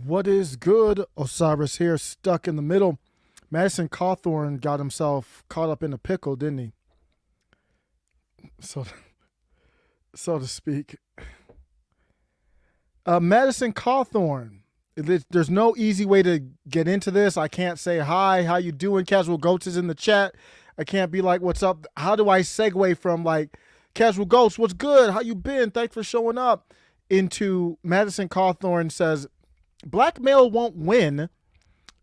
What is good? Osiris here, stuck in the middle. Madison Cawthorn got himself caught up in a pickle, didn't he? So to speak. Madison Cawthorn. There's no easy way to get into this. I can't say hi, how you doing? Casual Goats is in the chat. I can't be like, what's up? How do I segue from like, Casual Goats, what's good? How you been? Thanks for showing up. Into Madison Cawthorn says, Blackmail won't win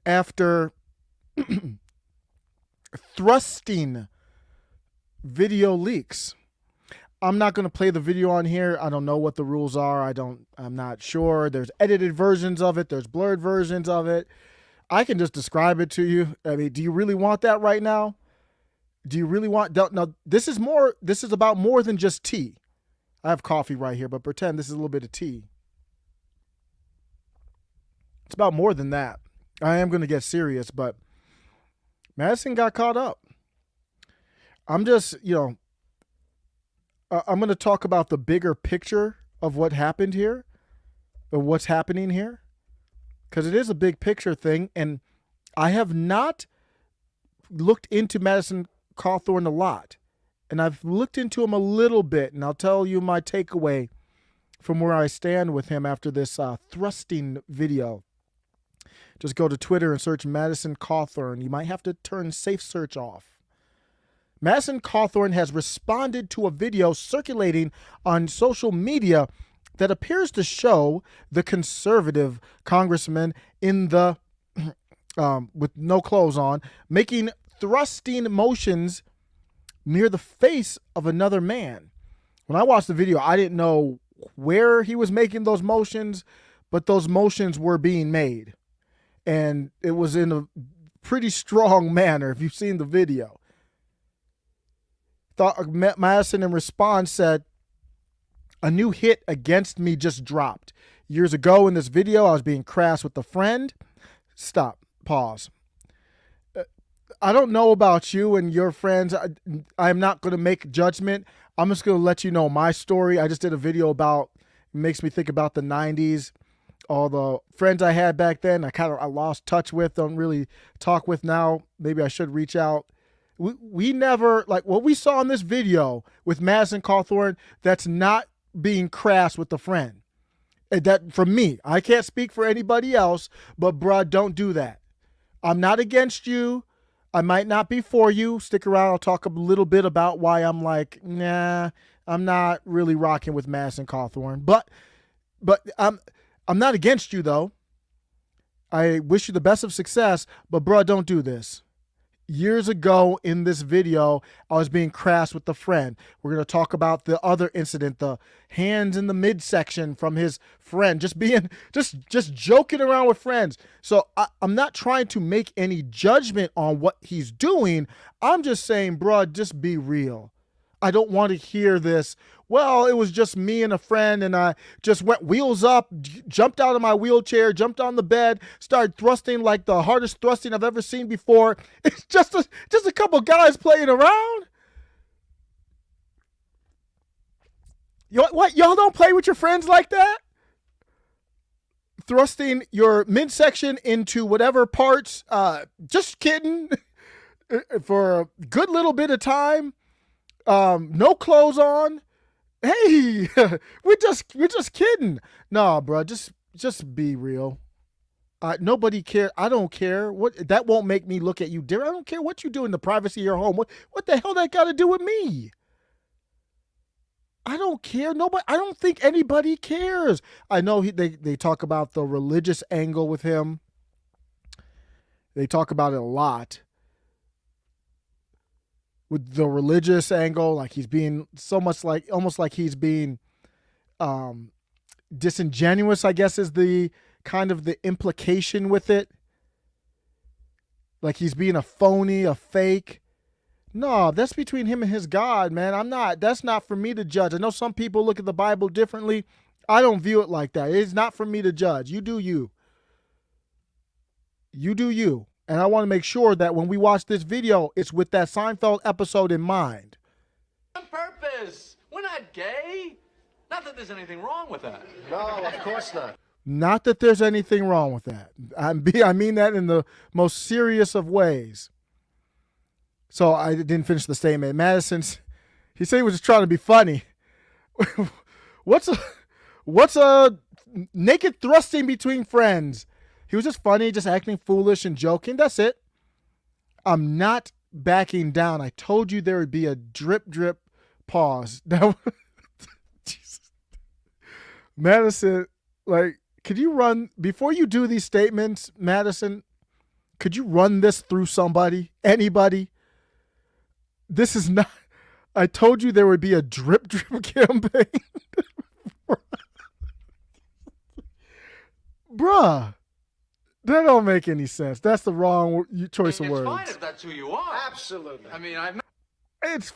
after thrusting video leaks. I'm not going to play the video on here. I don't know what the rules are. I'm not sure. There's edited versions of it. There's blurred versions of it. I can just describe it to you. I mean, do you really want that right now? Do you really want, no, this is about more than just tea. I have coffee right here, but pretend this is a little bit of tea. It's about more than that. I am going to get serious, but Madison got caught up. I'm just, I'm going to talk about the bigger picture of what happened here, or what's happening here, because it is a big picture thing, and I have not looked into Madison Cawthorn a lot, and I've looked into him a little bit, and I'll tell you my takeaway from where I stand with him after this thrusting video. Just go to Twitter and search Madison Cawthorn. You might have to turn safe search off. Madison Cawthorn has responded to a video circulating on social media that appears to show the conservative congressman in the with no clothes on, making thrusting motions near the face of another man. When I watched the video, I didn't know where he was making those motions, but those motions were being made. And it was in a pretty strong manner, if you've seen the video. Madison in response said, a new hit against me just dropped. Years ago in this video, I was being crass with a friend. Stop. Pause. I don't know about you and your friends. I'm not going to make judgment. I'm just going to let you know my story. I just did a video about, it makes me think about the 90s. All the friends I had back then, I lost touch with, don't really talk with now. Maybe I should reach out. We never, like what we saw in this video with Madison Cawthorn, that's not being crass with a friend. And that, for me, I can't speak for anybody else, but bruh, don't do that. I'm not against you. I might not be for you. Stick around. I'll talk a little bit about why I'm like, nah, I'm not really rocking with Madison Cawthorn. But I'm not against you, though. I wish you the best of success, but bruh, don't do this. Years ago in this video, I was being crass with a friend. We're going to talk about the other incident, the hands in the midsection from his friend, just joking around with friends. So I'm not trying to make any judgment on what he's doing. I'm just saying, bruh, just be real. I don't want to hear this. Well, it was just me and a friend, and I just went wheels up, jumped out of my wheelchair, jumped on the bed, started thrusting like the hardest thrusting I've ever seen before. It's just a couple guys playing around. What? Y'all don't play with your friends like that? Thrusting your midsection into whatever parts. Just kidding. For a good little bit of time. No clothes on. Hey, we're just kidding. Nah, bro, just be real. Nobody care. I don't care. That won't make me look at you different. I don't care what you do in the privacy of your home. What the hell that got to do with me? I don't care. Nobody. I don't think anybody cares. I know they talk about the religious angle with him. They talk about it a lot. With the religious angle, like he's being so much like, almost like he's being disingenuous, I guess is the kind of the implication with it. Like he's being a phony, a fake. No, that's between him and his God, man. That's not for me to judge. I know some people look at the Bible differently. I don't view it like that. It's not for me to judge. You do you. You do you. And I want to make sure that when we watch this video, it's with that Seinfeld episode in mind. On purpose. We're not gay. Not that there's anything wrong with that. No, of course not. Not that there's anything wrong with that. I mean that in the most serious of ways. So I didn't finish the statement. He said he was just trying to be funny. what's a naked thrusting between friends? He was just funny, just acting foolish and joking. That's it. I'm not backing down. I told you there would be a drip pause. Jesus. Madison, like, could you run before you do these statements, Madison? Could you run this through somebody, anybody? This is not. I told you there would be a drip campaign. Bruh, that don't make any sense. That's the wrong choice of words. It's fine if that's who you are. Absolutely. I mean, It's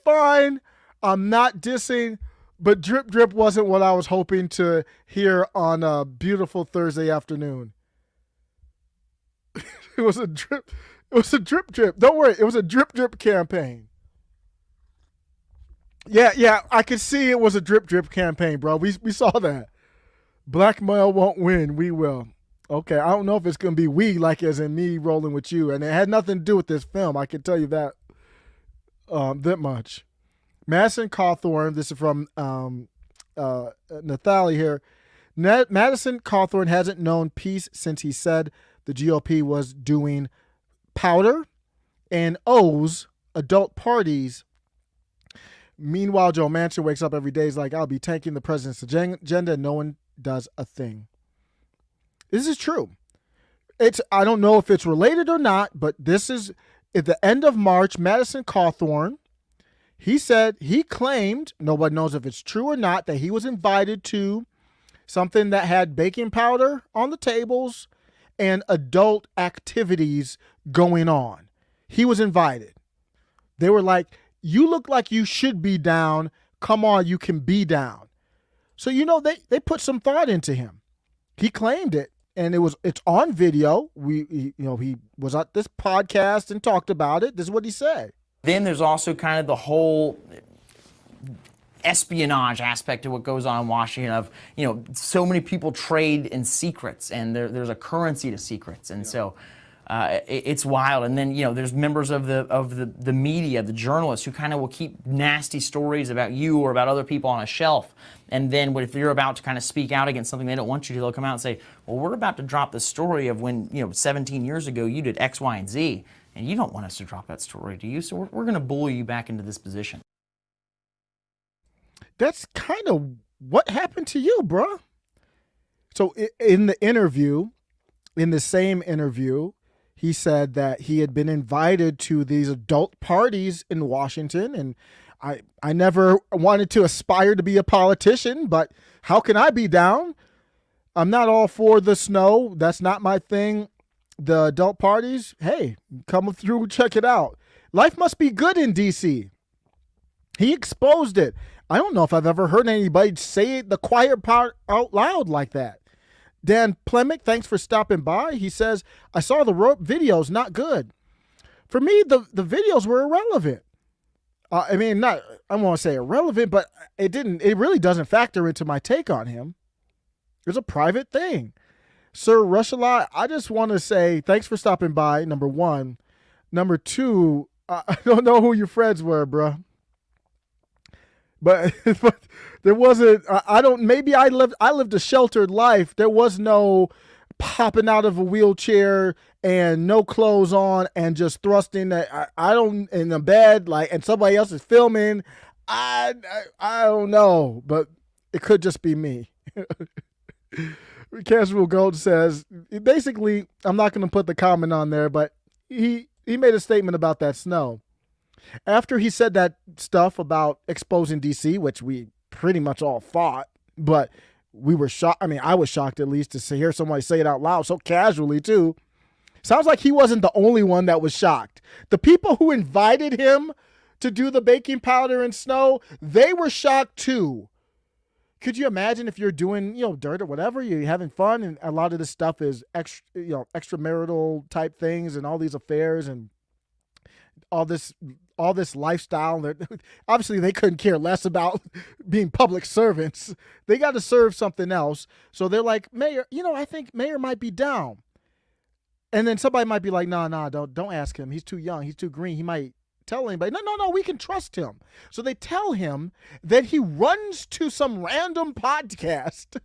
fine. I'm not dissing, but drip wasn't what I was hoping to hear on a beautiful Thursday afternoon. It was a drip. It was a drip. Don't worry. It was a drip campaign. Yeah. I could see it was a drip campaign, bro. We saw that. Blackmail won't win. We will. Okay. I don't know if it's gonna be we, like as in me rolling with you, and it had nothing to do with this film. I can tell you that. That much. Madison Cawthorn. This is from Nathalie here. Madison Cawthorn hasn't known peace since he said the GOP was doing powder and O's adult parties. Meanwhile, Joe Manchin wakes up every day. He's like, I'll be tanking the president's agenda, and no one does a thing. This is true. I don't know if it's related or not, but this is at the end of March. Madison Cawthorn, he claimed, nobody knows if it's true or not, that he was invited to something that had baking powder on the tables and adult activities going on. He was invited. They were like, you look like you should be down. Come on, you can be down. So, they put some thought into him. He claimed it, and it's on video. He was at this podcast and talked about it. This is what he said. Then there's also kind of the whole espionage aspect to what goes on in Washington of, so many people trade in secrets, and there's a currency to secrets. And so it's wild. And then, there's members of the media, the journalists, who kind of will keep nasty stories about you or about other people on a shelf. And then if you're about to kind of speak out against something they don't want you to, they'll come out and say, well, we're about to drop the story of when, 17 years ago you did X, Y, and Z, and you don't want us to drop that story, do you? So we're going to bully you back into this position. That's kind of what happened to you, bro. So in the same interview, he said that he had been invited to these adult parties in Washington, and I never wanted to aspire to be a politician, but how can I be down? I'm not all for the snow. That's not my thing. The adult parties, hey, come through, check it out. Life must be good in D.C. He exposed it. I don't know if I've ever heard anybody say the quiet part out loud like that. Dan Plemick, thanks for stopping by. He says, I saw the videos, not good. For me, the videos were irrelevant. I won't say irrelevant, but it really doesn't factor into my take on him. It's a private thing. Sir Rushalai, I just want to say thanks for stopping by, number one. Number two, I don't know who your friends were, bro. But there wasn't, maybe I lived a sheltered life. There was no popping out of a wheelchair and no clothes on and just thrusting in the bed, and somebody else is filming. I don't know, but it could just be me. Casual Gold says, basically, I'm not going to put the comment on there, but he made a statement about that snow. After he said that stuff about exposing DC, which we pretty much all thought, but we were shocked. I mean, I was shocked at least to hear somebody say it out loud so casually too. Sounds like he wasn't the only one that was shocked. The people who invited him to do the baking powder and snow, they were shocked too. Could you imagine if you're doing, dirt or whatever, you're having fun, and a lot of this stuff is extramarital type things and all these affairs and all this all this lifestyle. Obviously, they couldn't care less about being public servants. They got to serve something else. So they're like, Mayor, I think Mayor might be down. And then somebody might be like, nah, don't ask him. He's too young. He's too green. He might tell anybody. No, we can trust him. So they tell him that he runs to some random podcast.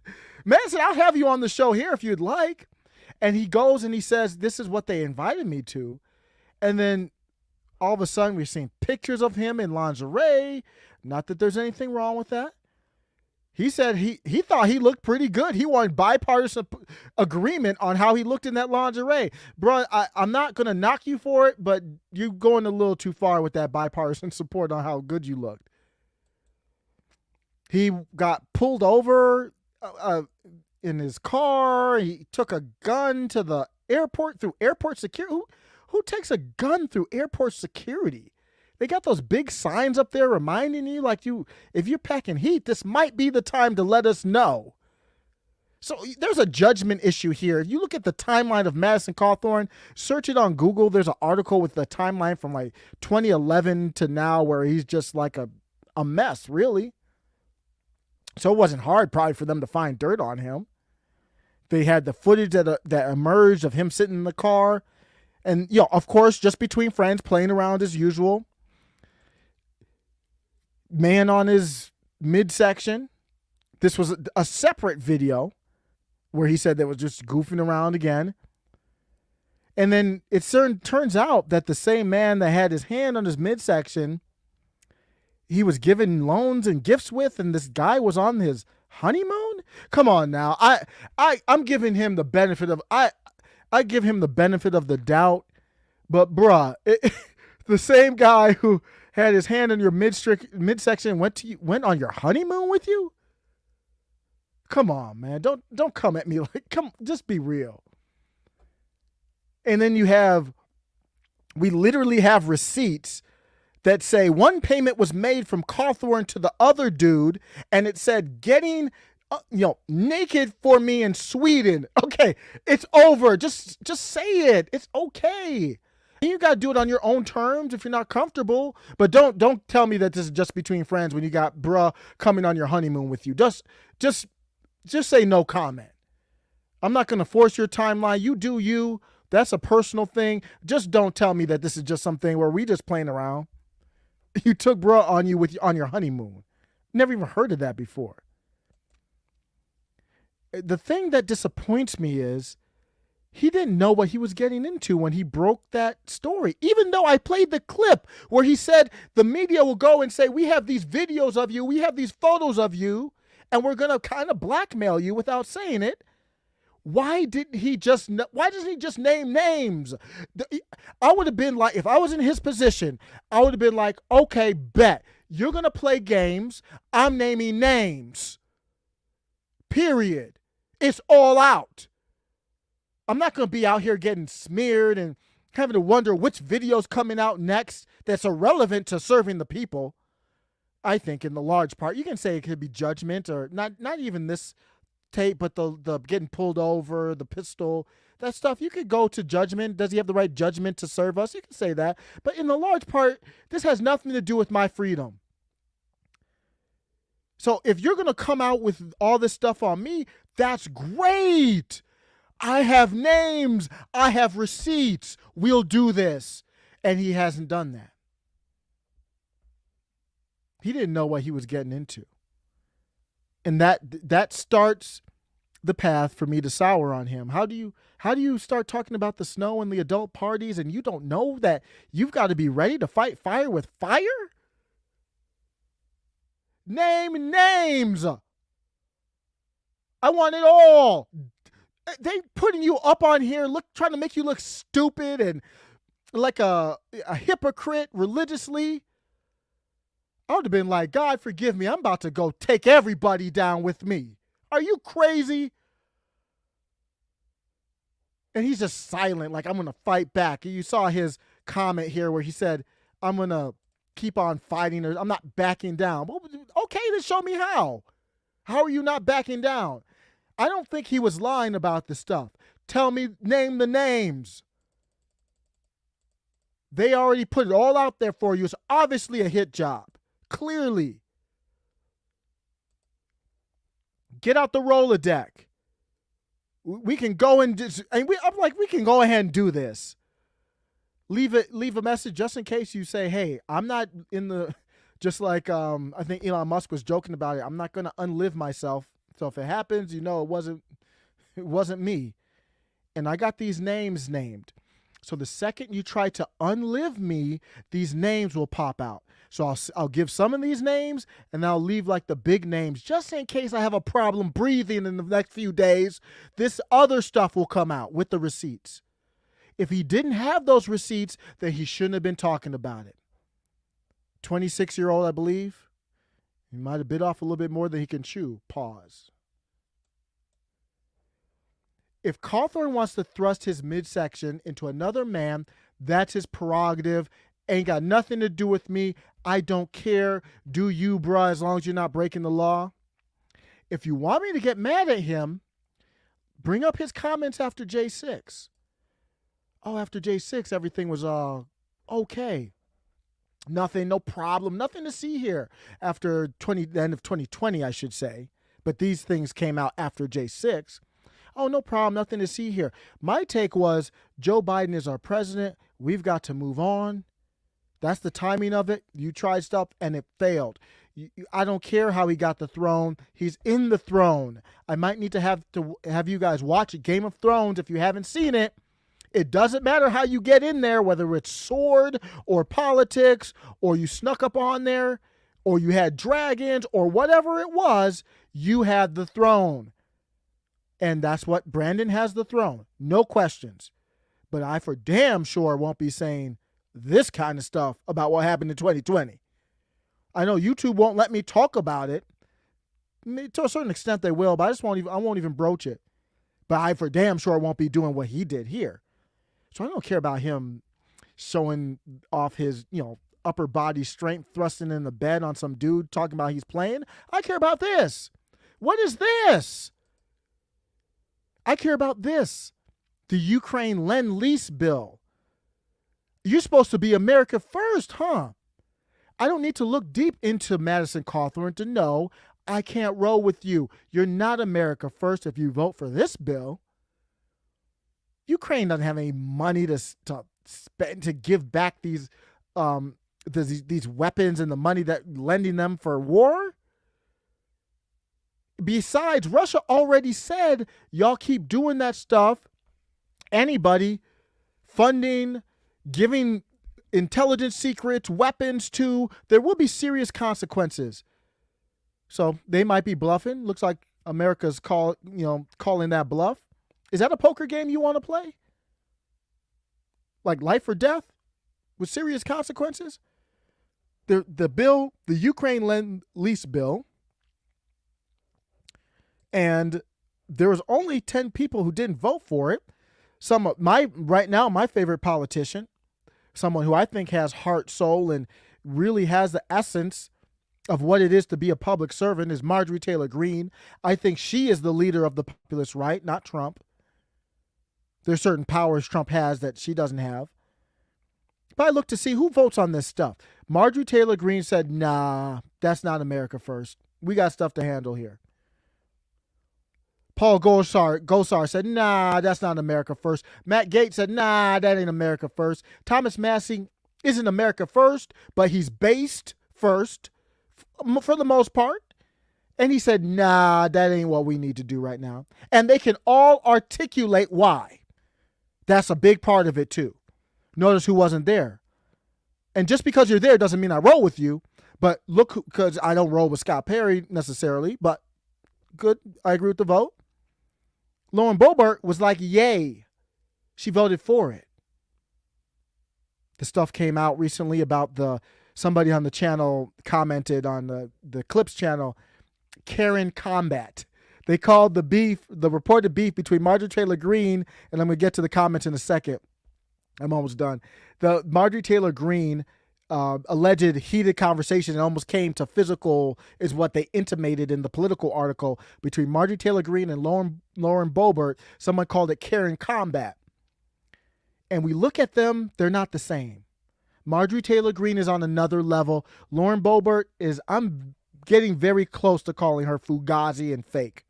Madison, I'll have you on the show here if you'd like. And he goes and he says, this is what they invited me to. And then all of a sudden we're seeing pictures of him in lingerie. Not that there's anything wrong with that. He said he thought he looked pretty good. He wanted bipartisan agreement on how he looked in that lingerie. Bro, I'm not going to knock you for it, but you're going a little too far with that bipartisan support on how good you looked. He got pulled over in his car. He took a gun to the airport through airport security. Who takes a gun through airport security? They got those big signs up there reminding you, like, if you're packing heat, this might be the time to let us know. So there's a judgment issue here. If you look at the timeline of Madison Cawthorn, search it on Google. There's an article with the timeline from like 2011 to now where he's just like a mess, really. So it wasn't hard probably for them to find dirt on him. They had the footage that emerged of him sitting in the car. And, of course, just between friends, playing around as usual. Man on his midsection. This was a separate video where he said that was just goofing around again. And then it turns out that the same man that had his hand on his midsection, he was giving loans and gifts with, and this guy was on his honeymoon? Come on now. I'm giving him the benefit of I give him the benefit of the doubt, but bruh, the same guy who had his hand in your midsection went on your honeymoon with you? Come on, man. Don't come at me like, just be real. And then we literally have receipts that say one payment was made from Cawthorn to the other dude, and it said getting naked for me in Sweden. Okay, it's over. Just say it. It's okay. You got to do it on your own terms if you're not comfortable. But don't tell me that this is just between friends when you got bruh coming on your honeymoon with you. Just say no comment. I'm not going to force your timeline. You do you. That's a personal thing. Just don't tell me that this is just something where we just playing around. You took bruh on you on your honeymoon. Never even heard of that before. The thing that disappoints me is he didn't know what he was getting into when he broke that story. Even though I played the clip where he said the media will go and say, we have these videos of you, we have these photos of you, and we're going to kind of blackmail you without saying it. Why doesn't he just name names? I would have been like, if I was in his position, I would have been like, okay, bet. You're going to play games. I'm naming names. Period. It's all out. I'm not going to be out here getting smeared and having to wonder which video's coming out next that's irrelevant to serving the people. I think in the large part, you can say it could be judgment or not even this tape, but the getting pulled over, the pistol, that stuff. You could go to judgment. Does he have the right judgment to serve us? You can say that. But in the large part, this has nothing to do with my freedom. So if you're going to come out with all this stuff on me, that's great. I have names. I have receipts. We'll do this. And he hasn't done that. He didn't know what he was getting into. And that starts the path for me to sour on him. How do you start talking about the snow and the adult parties and you don't know that you've got to be ready to fight fire with fire? Name names. I want it all. They putting you up on here, trying to make you look stupid and like a hypocrite religiously. I would have been like, God, forgive me. I'm about to go take everybody down with me. Are you crazy? And he's just silent, like, I'm going to fight back. You saw his comment here where he said, I'm going to keep on fighting, or I'm not backing down. Well, okay, then show me how. How are you not backing down? I don't think he was lying about this stuff. Tell me, name the names. They already put it all out there for you. It's obviously a hit job. Clearly. Get out the Rolodex. We can go and just, and I'm like, we can go ahead and do this. Leave a message just in case you say, hey, I'm not in the, just like I think Elon Musk was joking about it. I'm not going to unlive myself. So if it happens, it wasn't me. And I got these names named. So the second you try to unlive me, these names will pop out. So I'll give some of these names, and I'll leave like the big names just in case I have a problem breathing in the next few days. This other stuff will come out with the receipts. If he didn't have those receipts, then he shouldn't have been talking about it. 26-year-old, I believe. He might have bit off a little bit more than he can chew. Pause. If Cawthorn wants to thrust his midsection into another man, that's his prerogative. Ain't got nothing to do with me. I don't care. Do you, bruh, as long as you're not breaking the law. If you want me to get mad at him, bring up his comments after J6. Oh, after J6, everything was okay. Nothing, no problem, nothing to see here. After the end of 2020, I should say. But these things came out after J6. Oh, no problem, nothing to see here. My take was Joe Biden is our president. We've got to move on. That's the timing of it. You tried stuff and it failed. I don't care how he got the throne. He's in the throne. I might need to have you guys watch Game of Thrones if you haven't seen it. It doesn't matter how you get in there, whether it's sword or politics or you snuck up on there or you had dragons or whatever it was, you had the throne. And that's what Brandon has, the throne. No questions. But I for damn sure won't be saying this kind of stuff about what happened in 2020. I know YouTube won't let me talk about it. To a certain extent they will, but I won't even broach it. But I for damn sure won't be doing what he did here. So I don't care about him showing off his, upper body strength, thrusting in the bed on some dude talking about he's playing. I care about this. What is this? I care about this. The Ukraine Lend-Lease bill. You're supposed to be America first, huh? I don't need to look deep into Madison Cawthorn to know I can't roll with you. You're not America first if you vote for this bill. Ukraine doesn't have any money to spend to give back these weapons and the money that lending them for war. Besides, Russia already said y'all keep doing that stuff. Anybody funding, giving intelligence secrets, weapons to, there will be serious consequences. So they might be bluffing. Looks like America's calling that bluff. Is that a poker game you want to play? Like life or death with serious consequences? The bill, the Ukraine Lend-Lease bill, and there was only 10 people who didn't vote for it. Right now, my favorite politician, someone who I think has heart, soul, and really has the essence of what it is to be a public servant is Marjorie Taylor Greene. I think she is the leader of the populist right, not Trump. There's certain powers Trump has that she doesn't have. But I look to see who votes on this stuff. Marjorie Taylor Greene said, nah, that's not America first. We got stuff to handle here. Paul Gosar said, nah, that's not America first. Matt Gaetz said, nah, that ain't America first. Thomas Massie isn't America first, but he's based first for the most part. And he said, nah, that ain't what we need to do right now. And they can all articulate why. That's a big part of it too. Notice who wasn't there. And just because you're there doesn't mean I roll with you. But look, because I don't roll with Scott Perry necessarily, but good, I agree with the vote. Lauren Boebert was like, yay. She voted for it. The stuff came out recently about somebody on the channel commented on the Clips channel, Karen Combat. They called the reported beef between Marjorie Taylor Greene, and I'm going to get to the comments in a second. I'm almost done. The Marjorie Taylor Greene alleged heated conversation and almost came to physical is what they intimated in the Political article between Marjorie Taylor Greene and Lauren Boebert. Someone called it Karen Combat. And we look at them, they're not the same. Marjorie Taylor Greene is on another level. Lauren Boebert I'm getting very close to calling her fugazi and fake.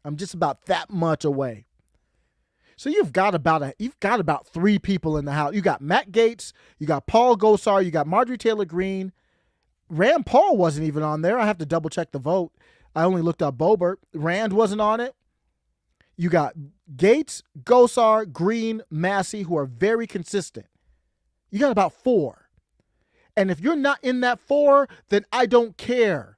I'm just about that much away. So you've got about 3 people in the house. You got Matt Gaetz, you got Paul Gosar, you got Marjorie Taylor Greene. Rand Paul wasn't even on there. I have to double check the vote. I only looked up Boebert. Rand wasn't on it. You got Gaetz, Gosar, Greene, Massey, who are very consistent. You got about 4. And if you're not in that 4, then I don't care.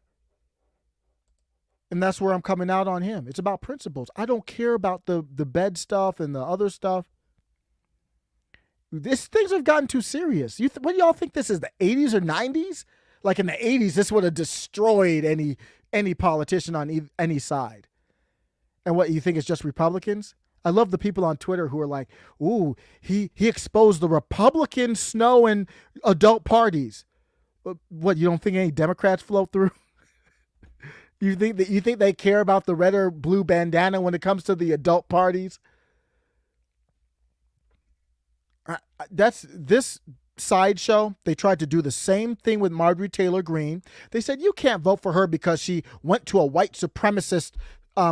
And that's where I'm coming out on him. It's about principles. I don't care about the bed stuff and the other stuff. Things have gotten too serious. What do y'all think this is, the 80s or 90s? Like in the 80s, this would have destroyed any politician on any side. And what, you think it's just Republicans? I love the people on Twitter who are like, ooh, he exposed the Republican snow and adult parties. What, you don't think any Democrats flow through? You think they care about the red or blue bandana when it comes to the adult parties? That's this sideshow. They tried to do the same thing with Marjorie Taylor Greene. They said you can't vote for her because she went to a white supremacist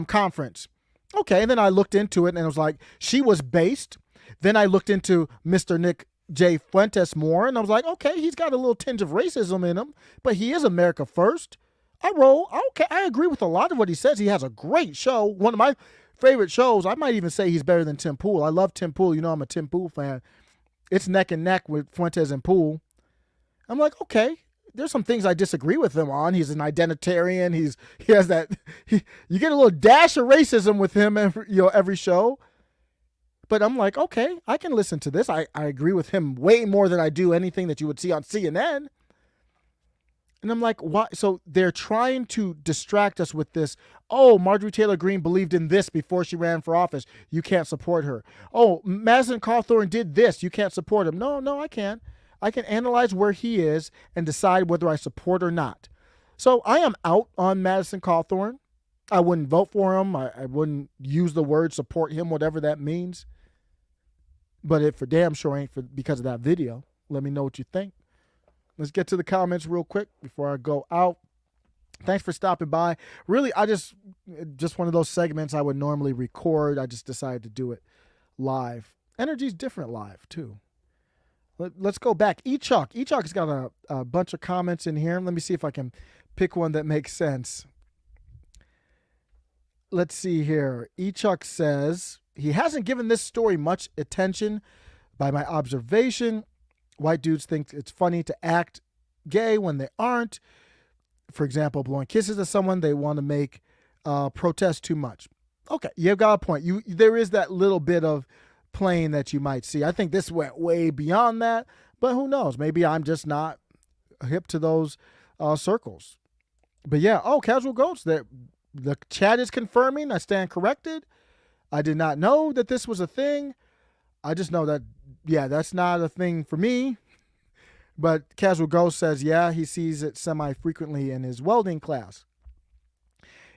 conference. Okay, and then I looked into it and it was like she was based. Then I looked into Mr. Nick J. Fuentes more and I was like, okay, he's got a little tinge of racism in him, but he is America first. Okay, I agree with a lot of what he says. He has a great show. One of my favorite shows. I might even say he's better than Tim Pool. I love Tim Pool. You know I'm a Tim Pool fan. It's neck and neck with Fuentes and Pool. I'm like, okay, there's some things I disagree with him on. He's an identitarian. He has that. You get a little dash of racism with him every show. But I'm like, okay, I can listen to this. I agree with him way more than I do anything that you would see on CNN. And I'm like, why? So they're trying to distract us with this. Oh, Marjorie Taylor Greene believed in this before she ran for office. You can't support her. Oh, Madison Cawthorn did this. You can't support him. No, I can. I can analyze where he is and decide whether I support or not. So I am out on Madison Cawthorn. I wouldn't vote for him. I wouldn't use the word support him, whatever that means. But it for damn sure ain't because of that video. Let me know what you think. Let's get to the comments real quick before I go out. Thanks for stopping by. Really, I just one of those segments I would normally record. I just decided to do it live. Energy's different live, too. Let's go back. E-Chuck. E-Chuck's got a bunch of comments in here. Let me see if I can pick one that makes sense. Let's see here. E-Chuck says, he hasn't given this story much attention. By my observation, white dudes think it's funny to act gay when they aren't. For example, blowing kisses at someone they want to make protest too much. Okay, you've got a point. There is that little bit of playing that you might see. I think this went way beyond that, but who knows? Maybe I'm just not hip to those circles. But yeah, Casual Goats, the chat is confirming. I stand corrected. I did not know that this was a thing. I just know that, yeah, that's not a thing for me. But Casual Ghost says, yeah, he sees it semi-frequently in his welding class.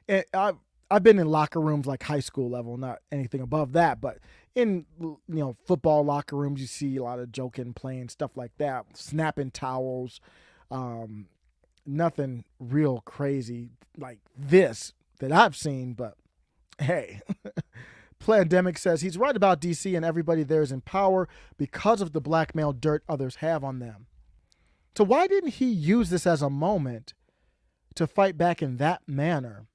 And I've been in locker rooms like high school level, not anything above that, but in football locker rooms, you see a lot of joking, playing, stuff like that, snapping towels, nothing real crazy like this that I've seen, but hey. Plandemic says he's right about DC and everybody there is in power because of the blackmail dirt others have on them. So why didn't he use this as a moment to fight back in that manner?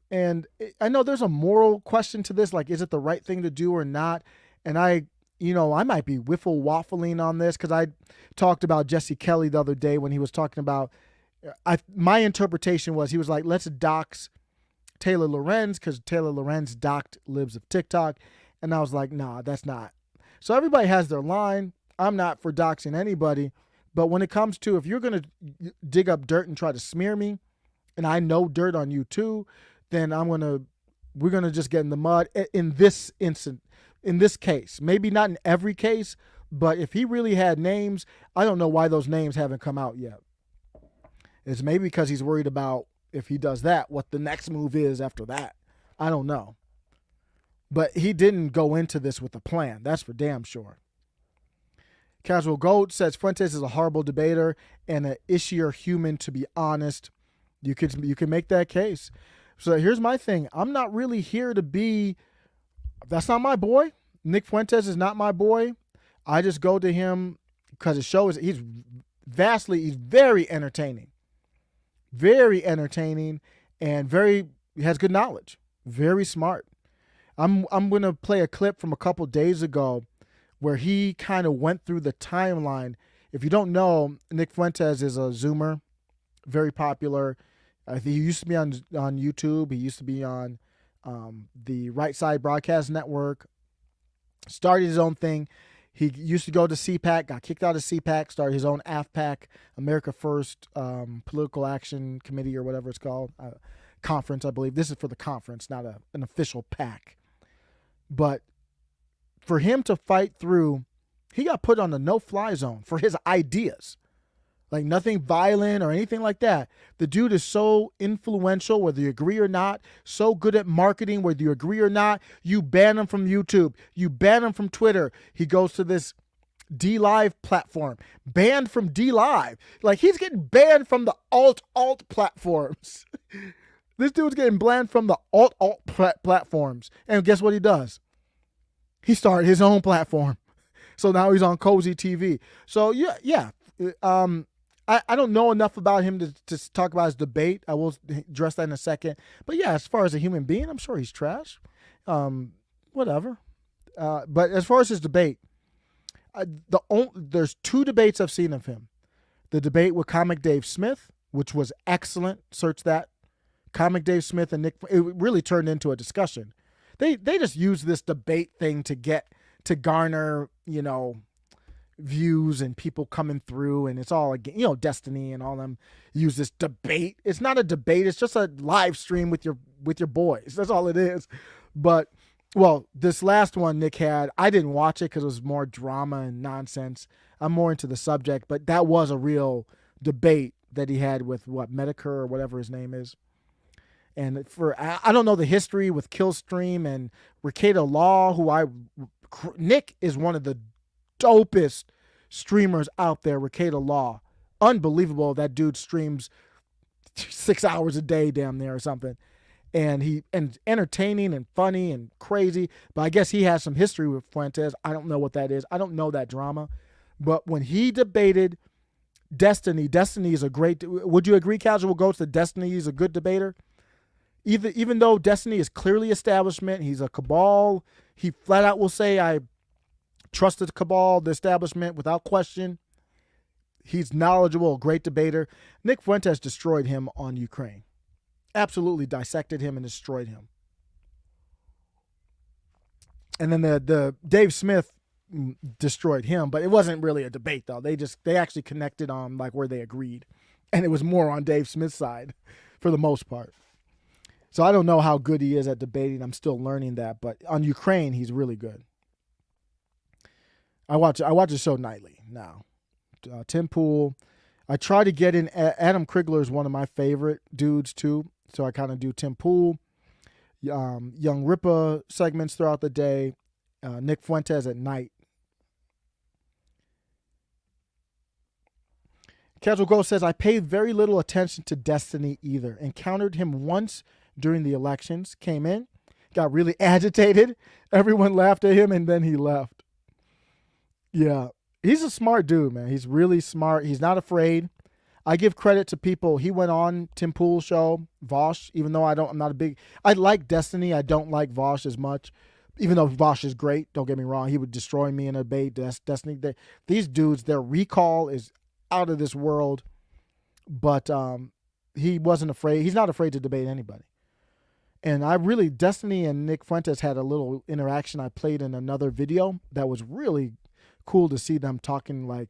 And I know there's a moral question to this, like, is it the right thing to do or not? And I might be waffling on this because I talked about Jesse Kelly the other day when he was talking about, my interpretation was he was like, let's dox Taylor Lorenz because Taylor Lorenz docked Libs of TikTok. And I was like, nah, that's not. So everybody has their line. I'm not for doxing anybody. But when it comes to, if you're going to dig up dirt and try to smear me, and I know dirt on you too, then we're going to just get in the mud in this instance, in this case. Maybe not in every case, but if he really had names, I don't know why those names haven't come out yet. It's maybe because he's worried about, if he does that, what the next move is after that. I don't know. But he didn't go into this with a plan. That's for damn sure. Casual Goat says Fuentes is a horrible debater and an ishier human, to be honest. You can make that case. So here's my thing. I'm not really here to be, that's not my boy. Nick Fuentes is not my boy. I just go to him because his show is, he's very entertaining. Very entertaining and he has good knowledge. Very smart. I'm going to play a clip from a couple days ago where he kind of went through the timeline. If you don't know, Nick Fuentes is a Zoomer, very popular. He used to be on YouTube. He used to be on the Right Side Broadcast Network. Started his own thing. He used to go to CPAC, got kicked out of CPAC, started his own AFPAC, America First Political Action Committee or whatever it's called, conference, I believe. This is for the conference, not an official PAC. But for him to fight through, he got put on the no-fly zone for his ideas. Like nothing violent or anything like that. The dude is so influential, whether you agree or not, so good at marketing, whether you agree or not. You ban him from YouTube. You ban him from Twitter. He goes to this D-Live platform. Banned from D-Live. Like he's getting banned from the alt platforms. This dude's getting banned from the alt platforms. And guess what he does? He started his own platform. So now he's on Cozy TV. So yeah. I don't know enough about him to talk about his debate. I will address that in a second. But yeah, as far as a human being, I'm sure he's trash. Whatever. But as far as his debate, there's 2 debates I've seen of him. The debate with Comic Dave Smith, which was excellent. Search that. Comic Dave Smith and Nick. It really turned into a discussion. They just use this debate thing to garner, views and people coming through, and it's all, Destiny and all them use this debate. It's not a debate. It's just a live stream with your boys. That's all it is. But, well, this last one Nick had, I didn't watch it because it was more drama and nonsense. I'm more into the subject, but that was a real debate that he had with Medicare or whatever his name is. And I don't know the history with Killstream and Rekieta Law, Nick is one of the dopest streamers out there. Rekieta Law, unbelievable. That dude streams 6 hours a day damn near or something, and entertaining and funny and crazy. But I guess he has some history with Fuentes. I don't know what that is. I don't know that drama. But when he debated Destiny is a great. Would you agree, Casual Goats, that Destiny is a good debater? Even though Destiny is clearly establishment, he's a cabal. He flat out will say, I trusted the cabal, the establishment, without question. He's knowledgeable, a great debater. Nick Fuentes destroyed him on Ukraine. Absolutely dissected him and destroyed him. And then the Dave Smith destroyed him, but it wasn't really a debate though. They actually connected on where they agreed. And it was more on Dave Smith's side for the most part. So I don't know how good he is at debating. I'm still learning that, but on Ukraine, he's really good. I watch the show nightly now. Tim Pool. I try to get in. Adam Krigler is one of my favorite dudes too. So I kind of do Tim Pool, Young Ripa segments throughout the day, Nick Fuentes at night. Casual Ghost says, I paid very little attention to Destiny either. Encountered him once during the elections, came in, got really agitated. Everyone laughed at him, and then he left. Yeah, he's a smart dude, man. He's really smart. He's not afraid. I give credit to people. He went on Tim Pool's show, Vosh, even though I'm not a big, I like Destiny. I don't like Vosh as much, even though Vosh is great. Don't get me wrong. He would destroy me in a debate. Destiny. These dudes, their recall is out of this world, but he wasn't afraid. He's not afraid to debate anybody. And Destiny and Nick Fuentes had a little interaction I played in another video that was really cool to see them talking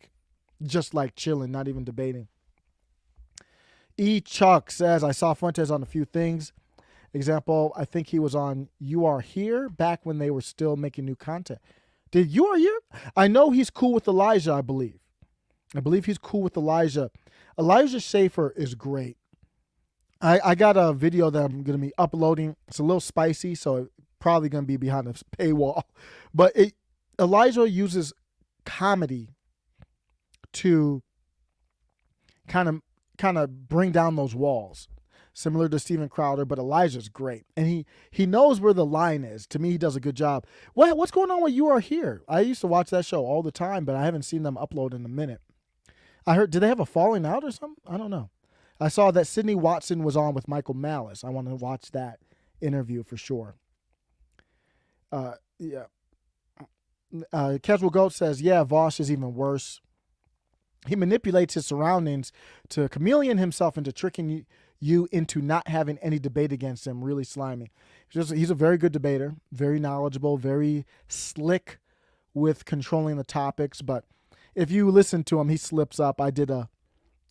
just chilling, not even debating. E. Chuck says, I saw Fuentes on a few things. Example, I think he was on You Are Here back when they were still making new content. Did You Are Here? I know he's cool with Elijah, I believe. I believe he's cool with Elijah. Elijah Schaefer is great. I got a video that I'm going to be uploading. It's a little spicy, so it's probably going to be behind a paywall. But Elijah uses comedy to kind of bring down those walls, similar to Steven Crowder. But Elijah's great, and he knows where the line is. To me, he does a good job. What's going on with You Are Here? I used to watch that show all the time, but I haven't seen them upload in a minute. I heard, did they have a falling out or something? I don't know. I saw that Sydney Watson was on with Michael Malice. I want to watch that interview for sure. Yeah. Casual Goat says, yeah, Vosh is even worse. He manipulates his surroundings to chameleon himself into tricking you into not having any debate against him. Really slimy. He's a very good debater, very knowledgeable, very slick with controlling the topics. But if you listen to him, he slips up. I did a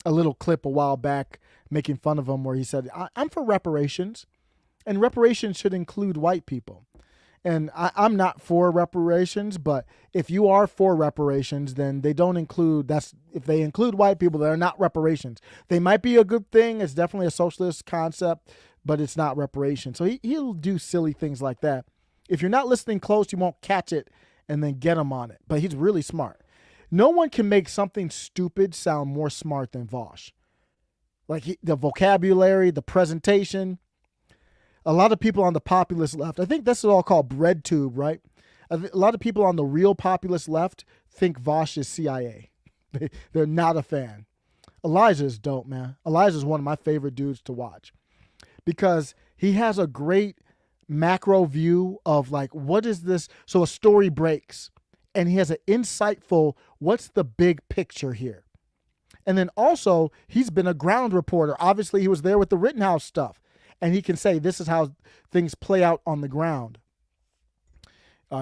little clip a while back making fun of him where he said, I'm for reparations, and reparations should include white people. And I'm not for reparations, but if you are for reparations, then they don't include, if they include white people, they're not reparations. They might be a good thing. It's definitely a socialist concept, but it's not reparations. So he'll do silly things like that. If you're not listening close, you won't catch it and then get him on it. But he's really smart. No one can make something stupid sound more smart than Vosh. Like the vocabulary, the presentation. A lot of people on the populist left, I think that's all called bread tube, right? A lot of people on the real populist left think Vosh is CIA. They're not a fan. Elijah's dope, man. Elijah's one of my favorite dudes to watch because he has a great macro view of like, what is this? So a story breaks and he has an insightful, what's the big picture here? And then also he's been a ground reporter. Obviously he was there with the Rittenhouse stuff. And he can say, this is how things play out on the ground.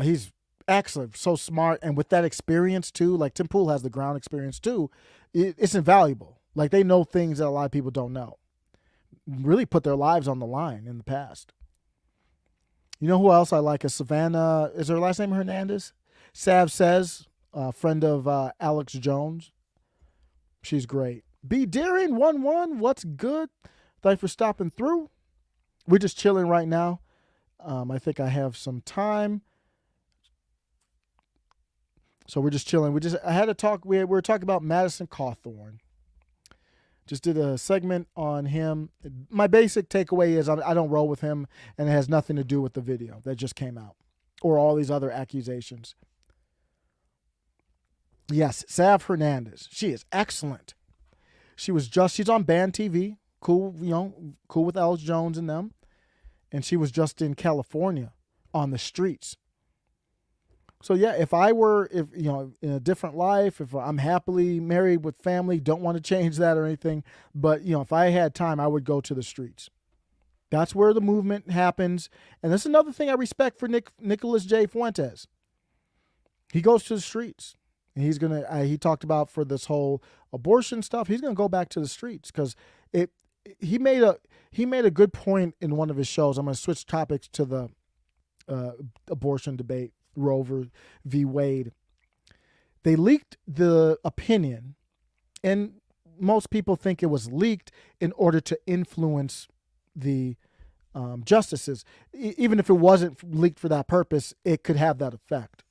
He's excellent, so smart. And with that experience too, like Tim Pool has the ground experience too, it's invaluable. Like they know things that a lot of people don't know. Really put their lives on the line in the past. You know who else I like is Savannah, is her last name Hernandez? Sav Says, friend of Alex Jones. She's great. B. Deering, 1-1, what's good? Thanks for stopping through. We're just chilling right now. I think I have some time. So we're just chilling. I had a talk. We were talking about Madison Cawthorn. Just did a segment on him. My basic takeaway is I don't roll with him, and it has nothing to do with the video that just came out or all these other accusations. Yes, Sav Hernandez. She is excellent. She's on Band TV. Cool, cool with Alex Jones and them. And she was just in California on the streets. So yeah, if in a different life, if I'm happily married with family, don't want to change that or anything, but if I had time, I would go to the streets. That's where the movement happens. And that's another thing I respect for Nicholas J. Fuentes. He goes to the streets. And he's he talked about for this whole abortion stuff, he's going to go back to the streets because he made a good point in one of his shows. I'm going to switch topics to the abortion debate, Roe v. Wade. They leaked the opinion, and most people think it was leaked in order to influence the justices. Even if it wasn't leaked for that purpose, it could have that effect.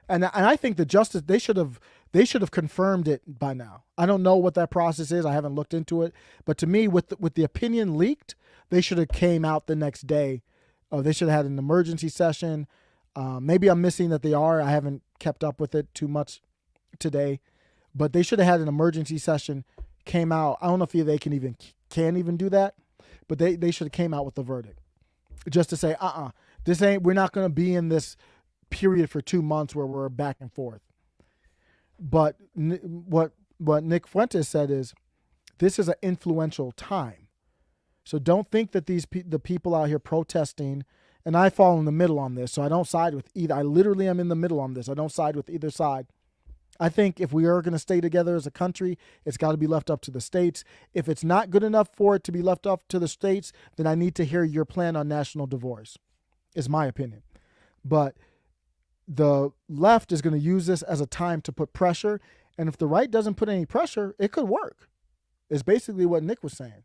And I think the justice, they should have confirmed it by now. I don't know what that process is. I haven't looked into it. But to me, with the opinion leaked, they should have came out the next day. They should have had an emergency session. Maybe I'm missing that they are. I haven't kept up with it too much today. But they should have had an emergency session, came out. I don't know if they can even do that. But they should have came out with the verdict. Just to say, we're not going to be in this period for 2 months where we're back and forth. But what Nick Fuentes said is, this is an influential time. So don't think that the people out here protesting, and I fall in the middle on this, so I don't side with either. I literally am in the middle on this. I don't side with either side. I think if we are going to stay together as a country, it's got to be left up to the states. If it's not good enough for it to be left up to the states, then I need to hear your plan on national divorce, is my opinion. But the left is going to use this as a time to put pressure. And if the right doesn't put any pressure, it could work. It's basically what Nick was saying.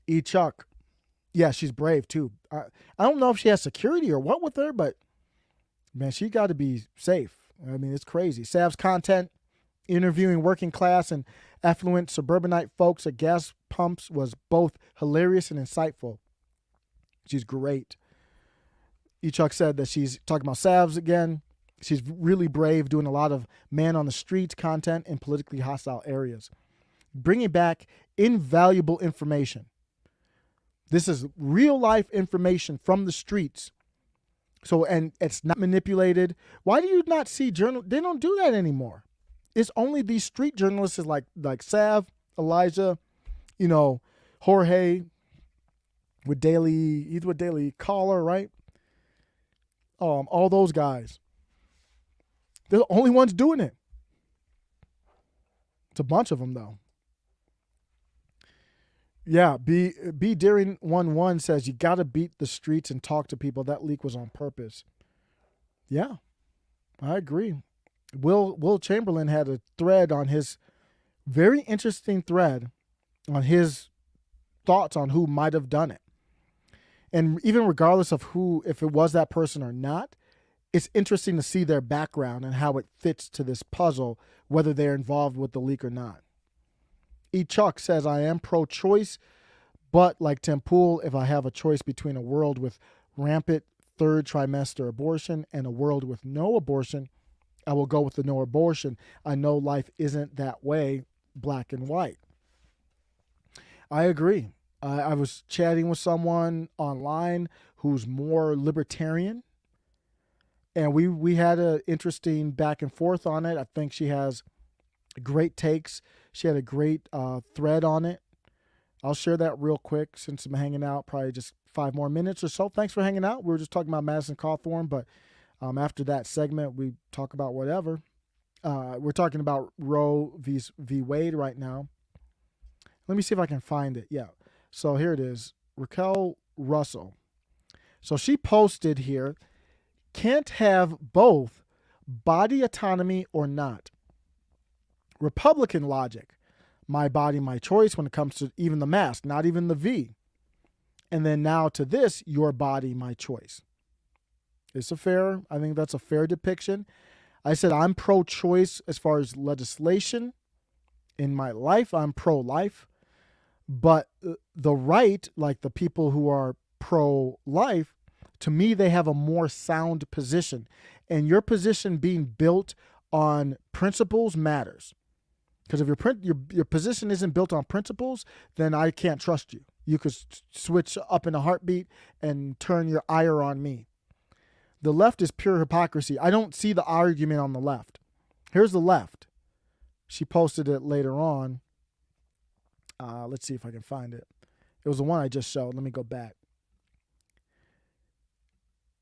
E. Chuck. Yeah, she's brave too. I don't know if she has security or what with her, but Man, she got to be safe. I mean, it's crazy. Sav's content, interviewing working class and affluent suburbanite folks at gas pumps, was both hilarious and insightful. She's great. Chuck said that she's talking about Savs again. She's really brave, doing a lot of man on the streets content in politically hostile areas, bringing back invaluable information. This is real life information from the streets. So, and it's not manipulated. Why do you not see journal? They don't do that anymore. It's only these street journalists like Sav, Elijah, Jorge with he's with Daily Caller, right? All those guys. They're the only ones doing it. It's a bunch of them, though. Yeah, B Daring 11 says you got to beat the streets and talk to people. That leak was on purpose. Yeah, I agree. Will Chamberlain had a thread on his, very interesting thread on his thoughts on who might have done it. And even regardless of if it was that person or not, it's interesting to see their background and how it fits to this puzzle, whether they're involved with the leak or not. Chuck says, I am pro-choice, but like Tim Pool, if I have a choice between a world with rampant third trimester abortion and a world with no abortion, I will go with the no abortion. I know life isn't that way, black and white. I agree. I was chatting with someone online who's more libertarian, and we had an interesting back and forth on it. I think she has great takes. She had a great thread on it. I'll share that real quick since I'm hanging out, probably just 5 more minutes or so. Thanks for hanging out. We were just talking about Madison Cawthorn, but after that segment, we talk about whatever. We're talking about Roe v. Wade right now. Let me see if I can find it. Yeah. So here it is. Raquel Russell. So she posted here, can't have both body autonomy or not. Republican logic, my body, my choice when it comes to even the mask, not even the V. And then now to this, your body, my choice. I think that's a fair depiction. I said I'm pro-choice as far as legislation. In my life, I'm pro-life. But the right, like the people who are pro-life, to me, they have a more sound position. And your position being built on principles matters. Because if your position isn't built on principles, then I can't trust you. You could switch up in a heartbeat and turn your ire on me. The left is pure hypocrisy. I don't see the argument on the left. Here's the left. She posted it later on. Let's see if I can find it. It was the one I just showed. Let me go back.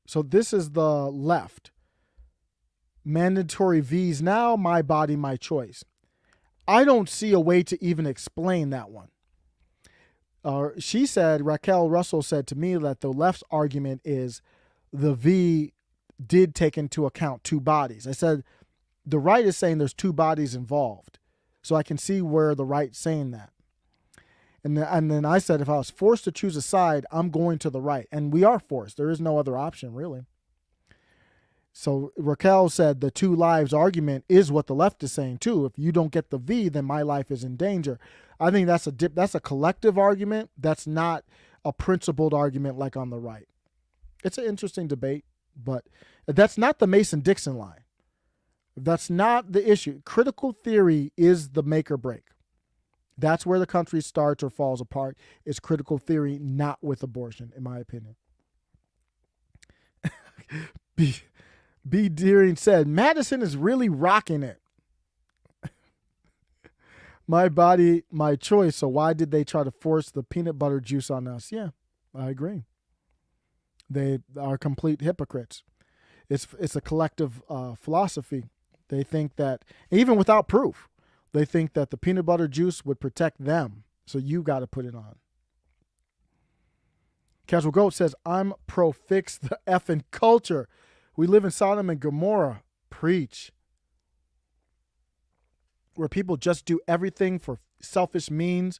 So this is the left. Mandatory V's now, my body, my choice. I don't see a way to even explain that one. Raquel Russell said to me that the left's argument is the V did take into account 2 bodies. I said the right is saying there's 2 bodies involved. So I can see where the right's saying that. And then I said if I was forced to choose a side, I'm going to the right. And we are forced. There is no other option, really. So Raquel said the 2 lives argument is what the left is saying too. If you don't get the V, then my life is in danger. I think that's a collective argument. That's not a principled argument like on the right. It's an interesting debate, but that's not the Mason-Dixon line. That's not the issue. Critical theory is the make or break. That's where the country starts or falls apart, is critical theory, not with abortion, in my opinion. B. Deering said, Madison is really rocking it. My body, my choice. So why did they try to force the peanut butter juice on us? Yeah, I agree. They are complete hypocrites. It's a collective philosophy. They think that, even without proof, they think that the peanut butter juice would protect them. So you got to put it on. Casual Goat says, I'm pro-fix the effing culture. We live in Sodom and Gomorrah. Preach. Where people just do everything for selfish means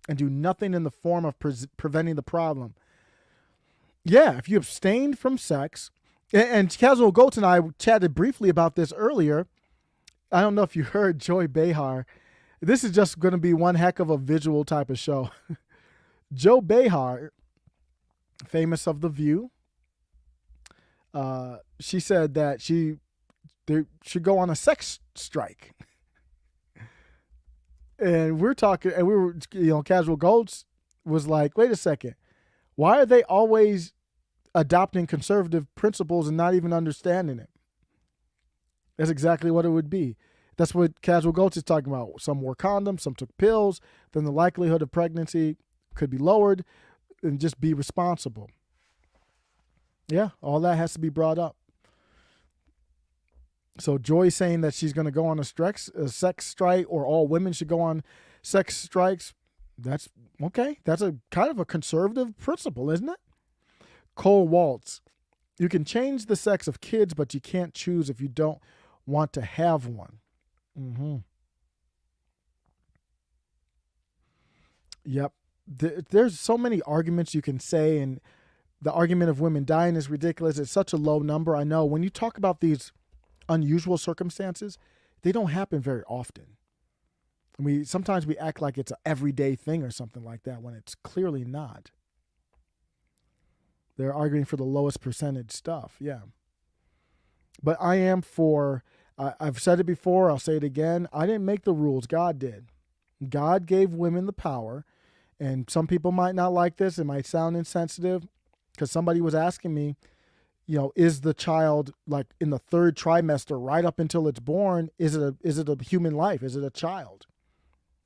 and do nothing in the form of preventing the problem. Yeah, if you abstained from sex And Casual Goats and I chatted briefly about this earlier. I don't know if you heard Joy Behar. This is just going to be one heck of a visual type of show. Joe Behar, famous of The View, she said that they should go on a sex strike. And we're talking, and we were, Casual Goats was like, wait a second. Why are they always adopting conservative principles and not even understanding it? That's exactly what it would be. That's what Casual Goats is talking about. Some wore condoms, some took pills, then the likelihood of pregnancy could be lowered, and just be responsible. Yeah, all that has to be brought up. So Joy's saying that she's going to go on a sex strike, or all women should go on sex strikes. That's okay. That's a kind of a conservative principle, isn't it? Cole Waltz, you can change the sex of kids, but you can't choose if you don't want to have one. Mm-hmm. Yep. There's so many arguments you can say, and the argument of women dying is ridiculous. It's such a low number. I know when you talk about these unusual circumstances, they don't happen very often. Sometimes we act like it's an everyday thing or something like that when it's clearly not. They're arguing for the lowest percentage stuff. Yeah. But I am for, I've said it before, I'll say it again. I didn't make the rules. God did. God gave women the power. And some people might not like this. It might sound insensitive, because somebody was asking me, is the child like in the third trimester right up until it's born? Is it a human life? Is it a child?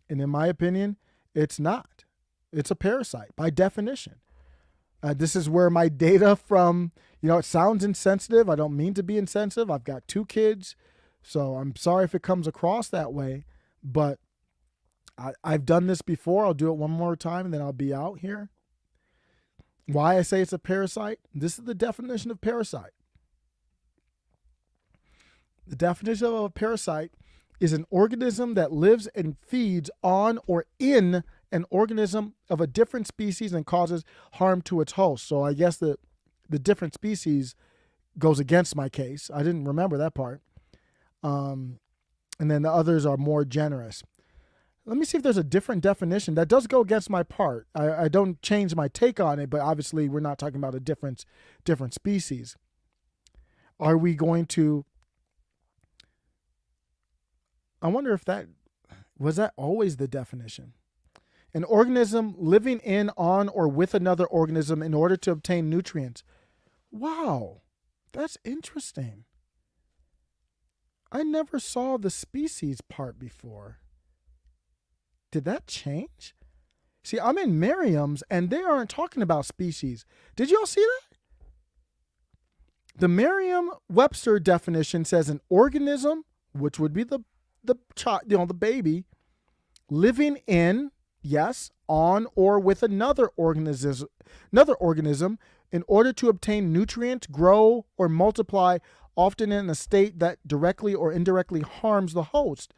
And in my opinion, it's not. It's a parasite by definition. This is where my data from, it sounds insensitive. I don't mean to be insensitive. I've got 2 kids, so I'm sorry if it comes across that way, but I've done this before. I'll do it one more time and then I'll be out here. Why I say it's a parasite? This is the definition of parasite. The definition of a parasite is an organism that lives and feeds on or in an organism of a different species and causes harm to its host. So I guess the different species goes against my case. I didn't remember that part. And then the others are more generous. Let me see if there's a different definition. That does go against my part. I don't change my take on it, but obviously we're not talking about a different species. Are we going to... I wonder if was that always the definition? An organism living in, on, or with another organism in order to obtain nutrients. Wow, that's interesting. I never saw the species part before. Did that change? See, I'm in Merriam's and they aren't talking about species. Did y'all see that? The Merriam-Webster definition says an organism, which would be the child, the baby, living in, yes, on or with another organism in order to obtain nutrients, grow, or multiply, often in a state that directly or indirectly harms the host.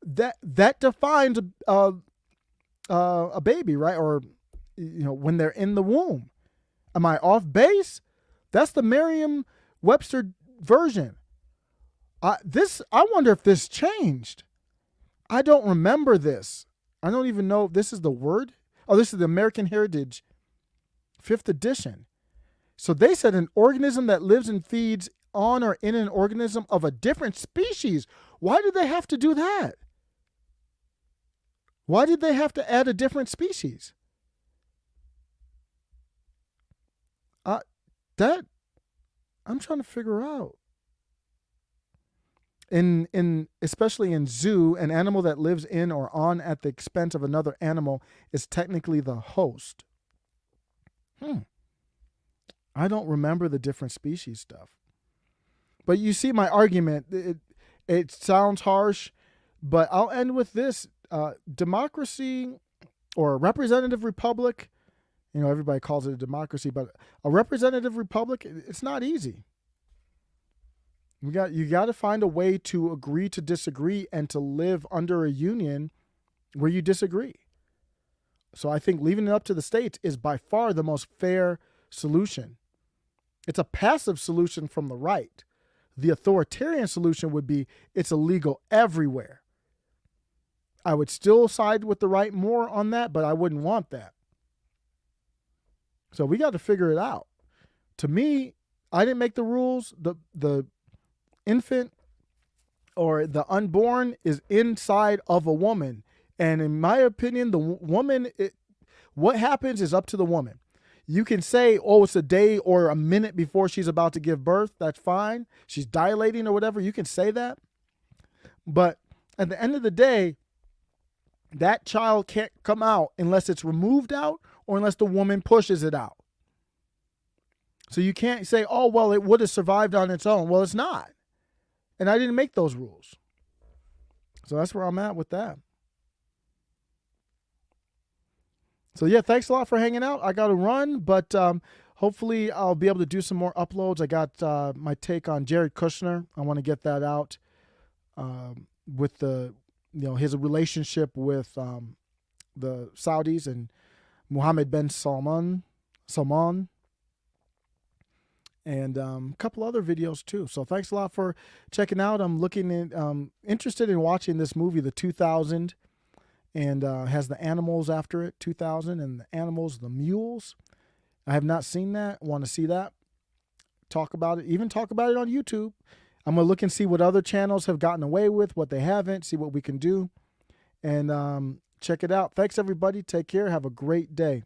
That defines a baby, right? Or when they're in the womb. Am I off base? That's the Merriam-Webster version. I wonder if this changed. I don't remember this. I don't even know if this is the word. Oh, this is the American Heritage 5th edition. So they said an organism that lives and feeds on or in an organism of a different species. Why did they have to do that? Why did they have to add a different species? That I'm trying to figure out. Especially in zoo, an animal that lives in or on at the expense of another animal is technically the host. I don't remember the different species stuff. But you see my argument. It sounds harsh, but I'll end with this. Democracy or a representative republic, everybody calls it a democracy, but a representative republic, it's not easy. You got to find a way to agree to disagree and to live under a union where you disagree. So I think leaving it up to the states is by far the most fair solution. It's a passive solution from the right. The authoritarian solution would be it's illegal everywhere. I would still side with the right more on that, but I wouldn't want that. So we got to figure it out. To me, I didn't make the rules. The infant or the unborn is inside of a woman. And in my opinion, the woman, what happens is up to the woman. You can say, oh, it's a day or a minute before she's about to give birth. That's fine. She's dilating or whatever. You can say that. But at the end of the day, that child can't come out unless it's removed out or unless the woman pushes it out. So you can't say, oh, well, it would have survived on its own. Well, it's not. And I didn't make those rules. So that's where I'm at with that. So yeah, thanks a lot for hanging out. I got to run, but hopefully I'll be able to do some more uploads. I got my take on Jared Kushner. I want to get that out with the, his relationship with the Saudis and Mohammed bin Salman, and a couple other videos too. So thanks a lot for checking out. I'm looking at, interested in watching this movie, The 2000. And has the animals after it, 2000, and the animals, the mules. I have not seen that. Want to see that. Talk about it. Even talk about it on YouTube. I'm going to look and see what other channels have gotten away with, what they haven't, see what we can do. And check it out. Thanks, everybody. Take care. Have a great day.